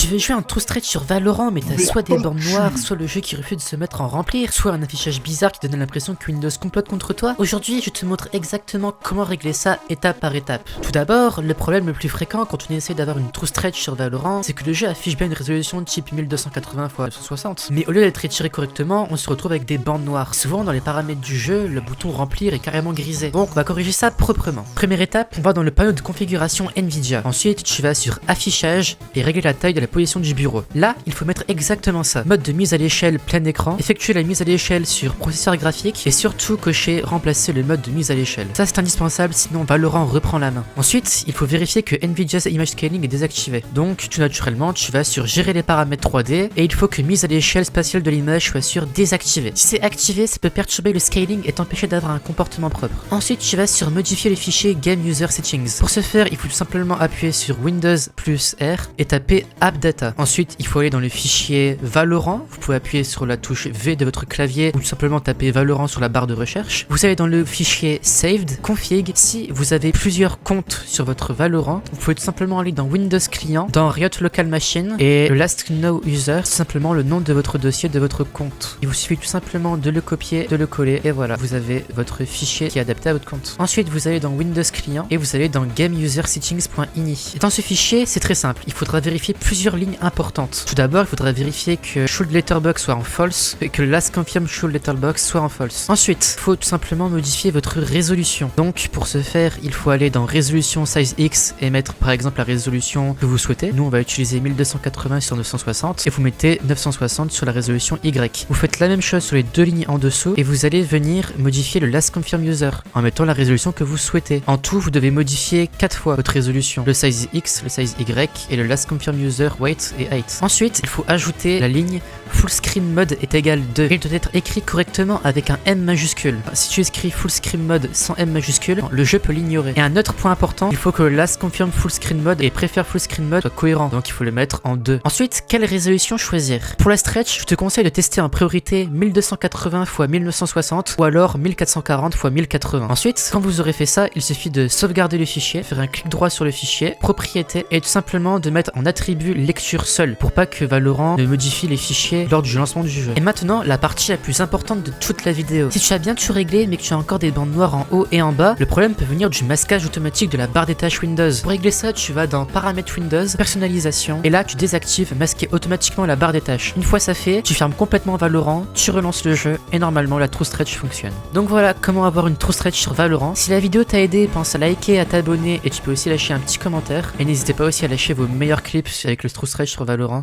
Tu veux jouer un true stretch sur Valorant, mais t'as soit des bornes noires, soit le jeu qui refuse de se mettre en remplir, soit un affichage bizarre qui te donne l'impression que Windows complote contre toi. Aujourd'hui, je te montre exactement comment régler ça étape par étape. Tout d'abord, le problème le plus fréquent quand on essaie d'avoir une true stretch sur Valorant, c'est que le jeu affiche bien une résolution type 1280 x 960, mais au lieu d'être étiré correctement, on se retrouve avec des bandes noires. Souvent, dans les paramètres du jeu, le bouton remplir est carrément grisé. Donc, on va corriger ça proprement. Première étape, on va dans le panneau de configuration Nvidia. Ensuite, tu vas sur affichage et régler la taille de la position du bureau. Là, il faut mettre exactement ça. Mode de mise à l'échelle plein écran, effectuer la mise à l'échelle sur processeur graphique et surtout cocher remplacer le mode de mise à l'échelle. Ça c'est indispensable, sinon Valorant reprend la main. Ensuite, il faut vérifier que Nvidia's Image Scaling est désactivé. Donc, tout naturellement, tu vas sur gérer les paramètres 3D et il faut que mise à l'échelle spatiale de l'image soit sur désactivé. Si c'est activé, ça peut perturber le scaling et t'empêcher d'avoir un comportement propre. Ensuite, tu vas sur modifier le fichier Game User Settings. Pour ce faire, il faut tout simplement appuyer sur Windows plus R et taper App Data. Ensuite, il faut aller dans le fichier Valorant. Vous pouvez appuyer sur la touche V de votre clavier ou tout simplement taper Valorant sur la barre de recherche. Vous allez dans le fichier Saved, Config. Si vous avez plusieurs comptes sur votre Valorant, vous pouvez tout simplement aller dans Windows Client, dans Riot Local Machine et le Last Know User, c'est simplement le nom de votre dossier de votre compte. Il vous suffit tout simplement de le copier, de le coller et voilà, vous avez votre fichier qui est adapté à votre compte. Ensuite, vous allez dans Windows Client et vous allez dans GameUserSettings.ini. Dans ce fichier, c'est très simple. Il faudra vérifier plusieurs lignes importantes. Tout d'abord, il faudra vérifier que Should Letterbox soit en false et que Last Confirm Should Letterbox soit en false. Ensuite, il faut tout simplement modifier votre résolution. Donc, pour ce faire, il faut aller dans Résolution Size X et mettre par exemple la résolution que vous souhaitez. Nous, on va utiliser 1280 sur 960 et vous mettez 960 sur la résolution Y. Vous faites la même chose sur les deux lignes en dessous et vous allez venir modifier le Last Confirm User en mettant la résolution que vous souhaitez. En tout, vous devez modifier 4 fois votre résolution. Le size X, le size Y et le Last Confirm User weight et height. Ensuite, il faut ajouter la ligne Full Screen Mode est égal 2. Il doit être écrit correctement avec un M majuscule. Si tu écris Full Screen Mode sans M majuscule, le jeu peut l'ignorer. Et un autre point important, il faut que le Last Confirm Full Screen Mode et Prefer Full Screen Mode soit cohérent. Donc il faut le mettre en 2. Ensuite, quelle résolution choisir? Pour la stretch, je te conseille de tester en priorité 1280 x 1960 ou alors 1440 x 1080. Ensuite, quand vous aurez fait ça, il suffit de sauvegarder le fichier, faire un clic droit sur le fichier, propriété et tout simplement de mettre en attribut lecture seul pour pas que Valorant ne modifie les fichiers lors du lancement du jeu. Et maintenant, la partie la plus importante de toute la vidéo. Si tu as bien tout réglé mais que tu as encore des bandes noires en haut et en bas, le problème peut venir du masquage automatique de la barre des tâches Windows. Pour régler ça, tu vas dans Paramètres Windows, Personnalisation, et là tu désactives masquer automatiquement la barre des tâches. Une fois ça fait, tu fermes complètement Valorant, tu relances le jeu et normalement la true stretch fonctionne. Donc voilà comment avoir une true stretch sur Valorant. Si la vidéo t'a aidé, pense à liker, à t'abonner et tu peux aussi lâcher un petit commentaire. Et n'hésitez pas aussi à lâcher vos meilleurs clips avec le true stretch sur Valorant.